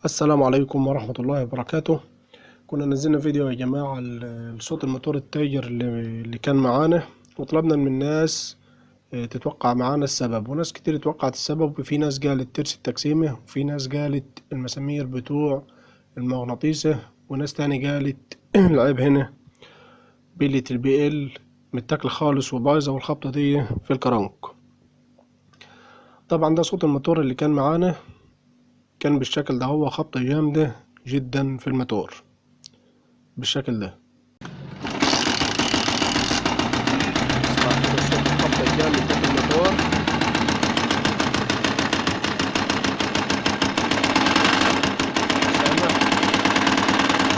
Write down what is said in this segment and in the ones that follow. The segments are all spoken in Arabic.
السلام عليكم ورحمة الله وبركاته. كنا نزلنا فيديو يا جماعة لصوت الموتور التاير اللي كان معانا، وطلبنا من الناس تتوقع معانا السبب، وناس كتير اتوقعت السبب، وفي ناس قالت ترس التقسيمة، وفي ناس قالت المسامير بتوع المغناطيسة، وناس تاني قالت العيب هنا بيلة البي ال متاكلة خالص وبايظة، والخبطة دي في الكرنك. طبعا ده صوت الموتور اللي كان معانا، كان بالشكل ده، هو خبطة جامدة جدا في الموتور بالشكل ده. اسمع كده صوت الخبطة الجامد ده في الموتور. سامع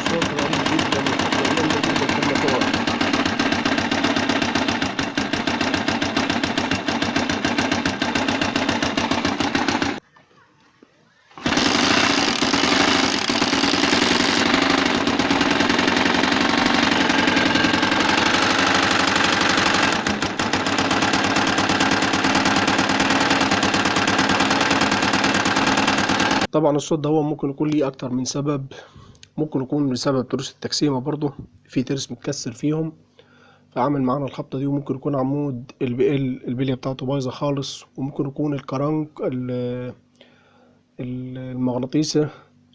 صوت غريب جدا وخبطة جامدة جدا في الموتور. طبعا الصوت ده هو ممكن يكون ليه أكتر من سبب. ممكن يكون بسبب تروس التقسيمة، برضه في ترس متكسر فيهم فعامل معانا الخبطة دي، وممكن يكون عمود البلية بتاعته بايظة خالص، وممكن يكون الكرنك المغناطيسة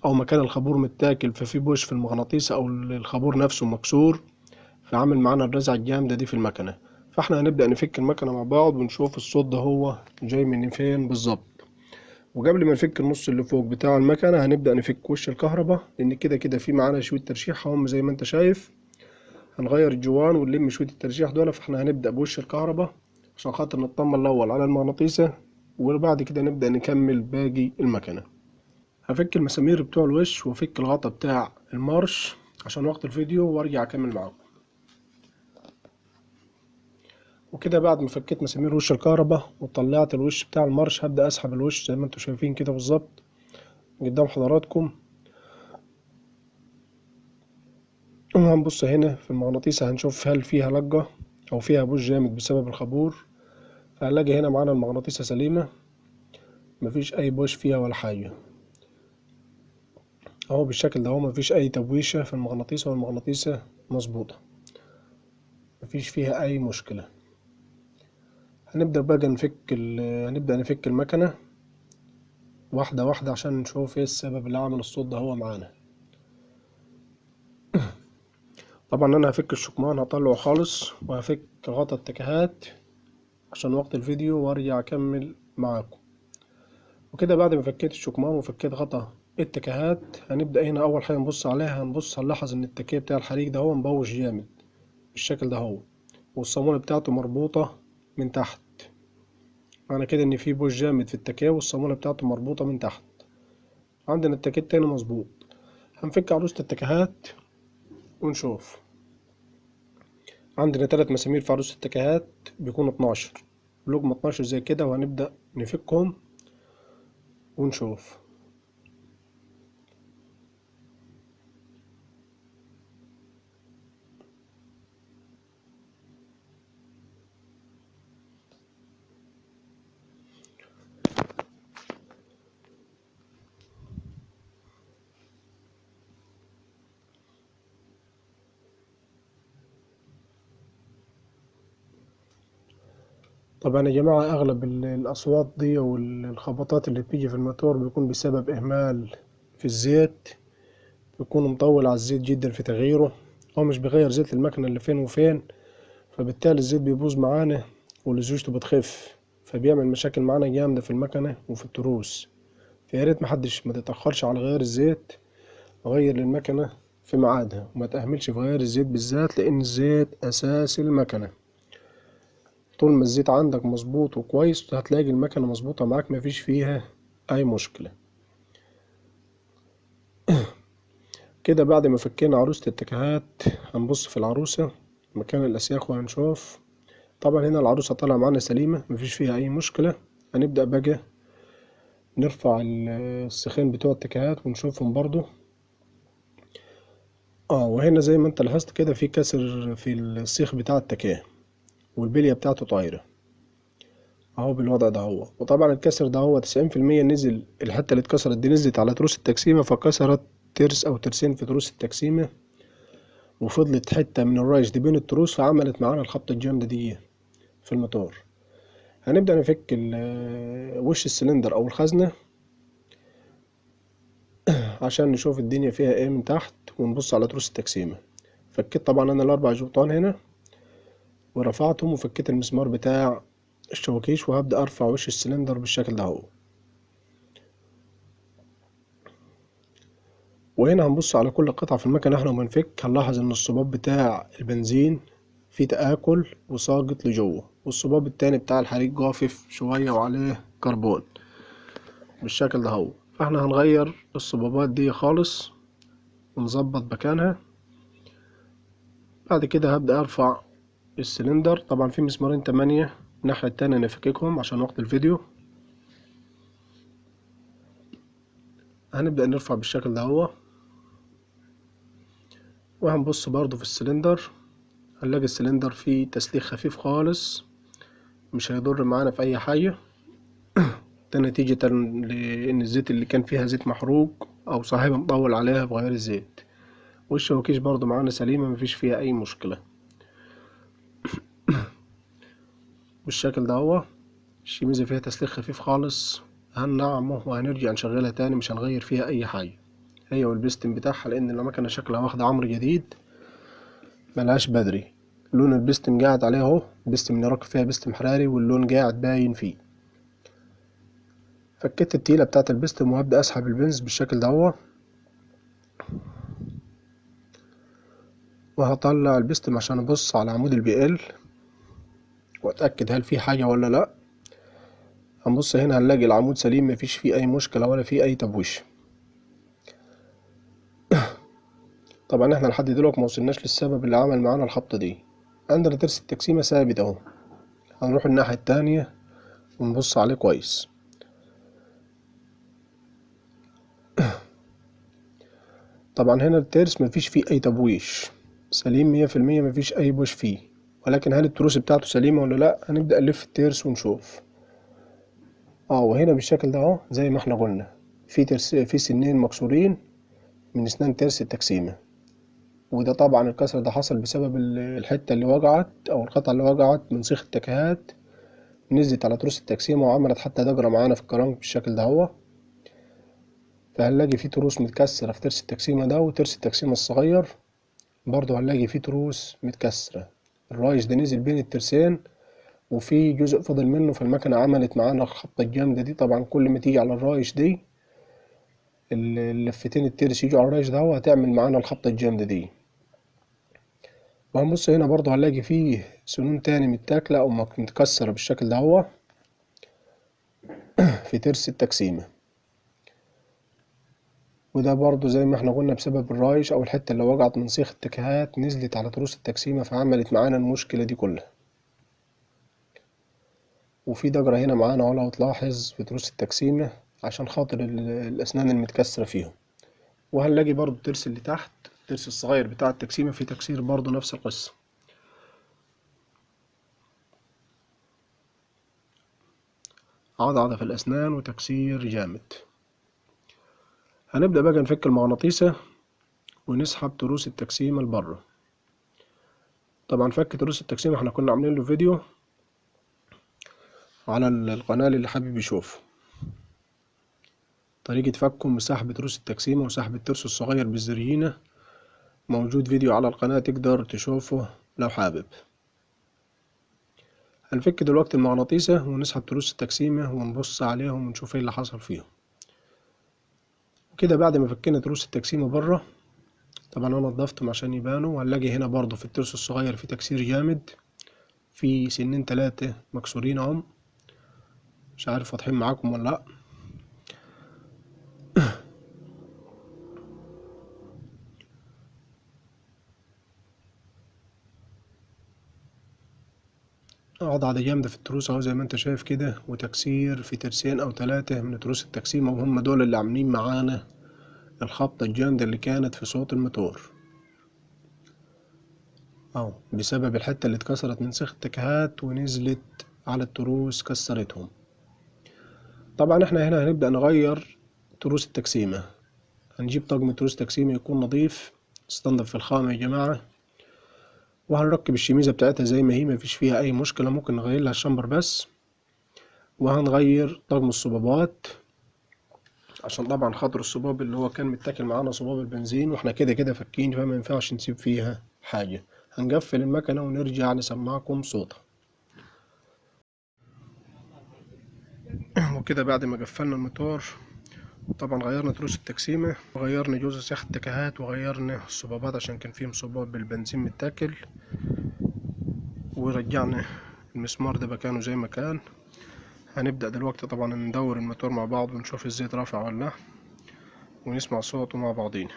أو مكان الخابور متاكل، ففي بوش في المغناطيسة أو الخابور نفسه مكسور، فعامل معانا الرزعة الجامدة دي في المكنة. فاحنا هنبدأ نفك المكنة مع بعض ونشوف الصوت ده هو جاي من فين بالظبط. وقبل ما نفك النص اللي فوق بتاع المكنة هنبدأ نفك وش الكهرباء، لأن كده كده في معانا شوية ترشيح هم زي ما انت شايف. هنغير الجوان ونلم شوية الترشيح دول، فاحنا هنبدأ بوش الكهرباء عشان خاطر نطمن الأول على المغناطيسة، وبعد كده نبدأ نكمل باقي المكنة. هفك المسامير بتوع الوش وافك الغطا بتاع المارش عشان وقت الفيديو، وارجع اكمل معاكم. وكده بعد ما فكيت مسامير وش الكهرباء وطلعت الوش بتاع المارش، هبدأ اسحب الوش زي ما انتم شايفين كده بالظبط قدام حضراتكم. وهنبص هنا في المغناطيسة هنشوف هل فيها لقة او فيها بوش جامد بسبب الخابور. فهنلاقي هنا معانا المغناطيسة سليمة، مفيش اي بوش فيها ولا حاجة اهو بالشكل ده، هو مفيش اي تبويشة في المغناطيسة، والمغناطيسة مظبوطة مفيش فيها اي مشكلة. هنبدأ بقى هنبدأ نفك المكنة واحدة واحدة عشان نشوف ايه السبب اللي عمل الصوت ده هو معانا. طبعا انا هفك الشكمان هطلعه خالص، وهفك غطا التكهات عشان وقت الفيديو، وارجع اكمل معاكم. وكده بعد ما فكيت الشكمان وفكيت غطا التكهات، هنبدأ هنا اول حاجة نبص عليها. هنلاحظ ان التكيه بتاع الحريق ده هو مبوش جامد بالشكل ده هو، والصامولة بتاعته مربوطة من تحت. معنى كده ان في بوش جامد في التكيه، والصامولة بتاعته مربوطة من تحت. عندنا التكيه التاني مظبوط. هنفك عروسة التكهات ونشوف. عندنا 3 مسامير في عروسة التكهات بيكونوا 12 لقمة 12 زي كده، وهنبدأ نفكهم ونشوف. طبعا يا جماعة أغلب الأصوات دي والخبطات اللي بتيجي في الموتور بيكون بسبب إهمال في الزيت. بيكون مطول على الزيت جدا في تغييره، هو مش بيغير زيت المكنة اللي فين وفين، فبالتالي الزيت بيبوظ معانا ولزوجته بتخف، فبيعمل مشاكل معانا جامدة في المكنة وفي التروس. فياريت محدش ما تتأخرش على غير الزيت، وغير المكنة في ميعادها، وما تأهملش في غير الزيت بالذات، لأن الزيت أساس المكنة. طول ما الزيت عندك مظبوط وكويس هتلاقي المكنة مظبوطة معاك مفيش فيها أي مشكلة. كده بعد ما فكينا عروسة التكهات هنبص في العروسة مكان الأسياخ وهنشوف. طبعا هنا العروسة طالعة معانا سليمة مفيش فيها أي مشكلة. هنبدأ بقى نرفع السخين بتوع التكهات ونشوفهم برضو. وهنا زي ما انت لاحظت كده في كسر في السيخ بتاع التكاه، والبلية بتاعته طايرة اهو بالوضع ده هو. وطبعا الكسر ده هو 90% نزل، الحتة اللي اتكسرت دي نزلت على تروس التكسيمة، فكسرت ترس او ترسين في تروس التكسيمة، وفضلت حتة من الرايش دي بين التروس، فعملت معانا الخبطة الجامدة دي في الموتور. هنبدأ نفك وش السلندر او الخزنة عشان نشوف الدنيا فيها ايه من تحت، ونبص على تروس التكسيمة. فكيت طبعا انا الاربع جبطان هنا ورفعتهم، وفكيت المسمار بتاع الشواكيش، وهبدأ ارفع وش السلندر بالشكل ده هو. وهنا هنبص على كل قطعة في المكنة احنا وبنفك، هنلاحظ ان الصباب بتاع البنزين فيه تآكل وساقط لجوه، والصباب التاني بتاع الحريق جافف شوية وعليه كربون بالشكل ده هو. فاحنا هنغير الصبابات دي خالص ونظبط مكانها. بعد كده هبدأ ارفع السلندر. طبعا في مسمارين 8 الناحية التانية نفككهم عشان وقت الفيديو. هنبدأ نرفع بالشكل ده هو، وهنبص برضو في السلندر، هنلاقي السلندر فيه تسليك خفيف خالص، مش هيضر معانا في اي حاجة. ده نتيجة لان الزيت اللي كان فيها زيت محروق او صاحبها مطول عليها في غير الزيت. والشواكيش برضو معانا سليمة، مفيش فيها اي مشكلة بالشكل ده هو. الشميزة فيها تسليك خفيف خالص، هننعمه وهنرجع نشغلها تاني، مش هنغير فيها اي حاجة، هي والبستم بتاعها، لان المكنة شكلها واخدة عمر جديد ملهاش بدري. لون البستم قاعد عليه اهو، البستم اللي راكب فيها بستم حراري، واللون قاعد باين فيه. فكيت التيلة بتاعة البستم وهبدأ اسحب البنز بالشكل ده هو، وهطلع البستم عشان ابص على عمود البي ال واتأكد هل في حاجة ولا لا. هنبص هنا هنلاقي العمود سليم، مفيش فيه اي مشكلة ولا فيه اي تبويش. طبعا احنا لحد دلوقتي موصلناش للسبب اللي عمل معانا الخبطة دي. عندنا ترس التكسيمة ثابت اهو، هنروح الناحية التانية ونبص عليه كويس. طبعا هنا الترس مفيش فيه اي تبويش، سليم 100%، مفيش اي بوش فيه. ولكن هل التروس بتاعته سليمة ولا لا؟ هنبدأ نلف الترس ونشوف. وهنا بالشكل ده اهو زي ما احنا قلنا، في ترس، في سنين مكسورين من اسنان ترس التكسيمة. وده طبعا الكسر ده حصل بسبب الحتة اللي وقعت او القطعة اللي وقعت من سيخ التكهات، نزلت على تروس التكسيمة وعملت حتى دجرة معانا في الكرنك بالشكل ده هو. فهنلاقي فيه تروس متكسرة في ترس التكسيمة ده، وترس التكسيمة الصغير برضه هنلاقي فيه تروس متكسرة. الرايش ده نزل بين الترسين، وفي جزء فضل منه، فالمكنة عملت معانا الخبطة الجامدة دي. طبعا كل ما تيجي على الرايش دي اللفتين الترس يجوا على الرايش ده هتعمل معانا الخبطة الجامدة دي. وهنبص هنا برضه هنلاقي فيه سنون تاني متاكلة أو متكسرة بالشكل ده هو في ترس التكسيمة. وده برضو زي ما احنا قلنا بسبب الرايش او الحتة اللي وقعت من سيخ التكهات نزلت على تروس التكسيمة، فعملت معانا المشكلة دي كلها. وفي دجرة هنا معانا اهو لو تلاحظ في تروس التكسيمة عشان خاطر الاسنان المتكسرة فيهم. وهنلاقي برضو الترس اللي تحت، الترس الصغير بتاع التكسيمة، فيه تكسير برضو نفس القصة. عضعضة في الاسنان وتكسير جامد. هنبدأ بقى نفك المغناطيسة ونسحب تروس التكسيمة لبره. طبعا فك تروس التكسيمة احنا كنا عاملين له فيديو على القناة اللي حابب يشوفه، طريقة فكه وسحب تروس التكسيمة وسحب الترس الصغير بالزرينة، موجود فيديو على القناة تقدر تشوفه لو حابب. هنفك دلوقتي المغناطيسة ونسحب تروس التكسيمة ونبص عليهم ونشوف ايه اللي حصل فيهم. وكده بعد ما فكينا تروس التكسيمة بره، طبعا انا نضفتهم عشان يبانوا، هنلاقي هنا برضو في الترس الصغير في تكسير جامد، في سنين 3 مكسورين اهم، مش عارف واضحين معاكم ولا لأ. عضعضة جامدة في التروس اهو زي ما انت شايف كده، وتكسير في ترسين او 3 من تروس التكسيمة، وهم دول اللي عاملين معانا الخبطة الجامدة اللي كانت في صوت الموتور بسبب الحتة اللي اتكسرت من سيخ التكهات ونزلت على التروس كسرتهم. طبعا احنا هنا هنبدأ نغير تروس التكسيمة. هنجيب طقم تروس تكسيمة يكون نظيف استنضف في الخامة يا جماعة، وهنركب الشميزة بتاعتها زي ما هي، مفيش فيها اي مشكلة، ممكن نغير لها الشمبر بس. وهنغير طقم الصبابات عشان طبعا خاطر الصباب اللي هو كان متاكل معانا صباب البنزين، واحنا كده كده فكين، فما ينفعش نسيب فيها حاجة. هنقفل المكنة ونرجع نسمعكم صوتها. وكده بعد ما قفلنا الموتور طبعا غيرنا تروس التكسيمة وغيرنا جوز سياخ التكهات وغيرنا الصبابات عشان كان فيهم صباب بالبنزين متاكل، ورجعنا المسمار ده مكانه زي ما كان. هنبدأ دلوقتي طبعا ندور الموتور مع بعض ونشوف الزيت رافع ولا لا، ونسمع صوته مع بعضين.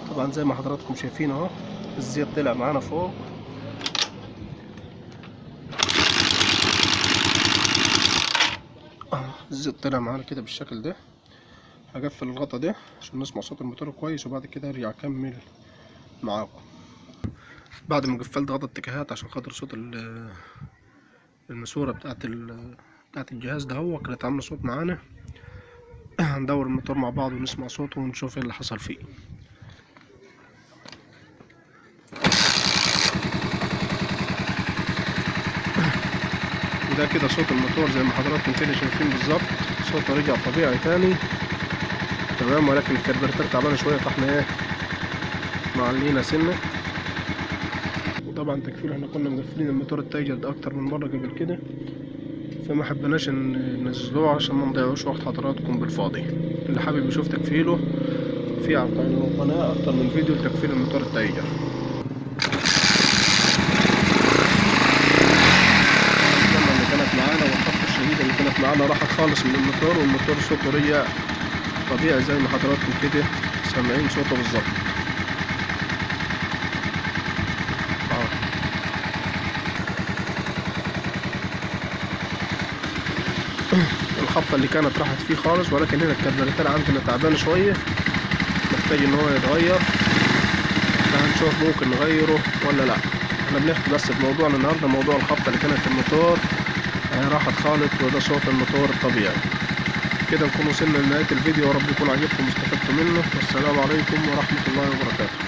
طبعا زي ما حضراتكم شايفين اهو الزيت طلع معانا فوق. الزيت طلع معانا كده بالشكل ده. هقفل الغطا ده عشان نسمع صوت الموتور كويس، وبعد كده ارجع اكمل معاكم. بعد ما قفلت غطا التكيهات عشان خاطر صوت الماسورة بتاعت الجهاز ده هو كانت عاملة صوت معانا. هندور الموتور مع بعض ونسمع صوته ونشوف ايه اللي حصل فيه. وده كده صوت الموتور زي ما حضراتكم كده شايفين بالظبط، صوته رجع طبيعي تاني تمام، ولكن الكربيراتور تعبانة شوية، فاحنا ايه معلينا سنة. وطبعا تكفيل احنا كنا مقفلين الموتور التايجر ده اكتر من مرة قبل كده، فما حبناش ننزلوه عشان ما نضيعوش وقت حضراتكم بالفاضي. اللي حابب يشوف تكفيله في على القناة اكتر من فيديو لتكفيل الموتور التايجر. الزمن اللي كانت معانا والخبطة الشديدة اللي كانت معانا راحت خالص من الموتور، والموتور صوته رجع طبيعي زي ما حضراتكم كده سامعين صوته بالظبط. الخبطة اللي كانت راحت فيه خالص، ولكن هنا الكربيراتور عندنا تعبان شوية محتاج ان هو يتغير، فهنشوف ممكن نغيره ولا لا. احنا بنحكي بس بموضوعنا النهارده موضوع الخبطة اللي كانت في الموتور راحت خالص، وده صوت الموتور الطبيعي. كده نكون وصلنا لنهاية الفيديو، ورب يكون عجبكم واستفدتوا منه، والسلام عليكم ورحمة الله وبركاته.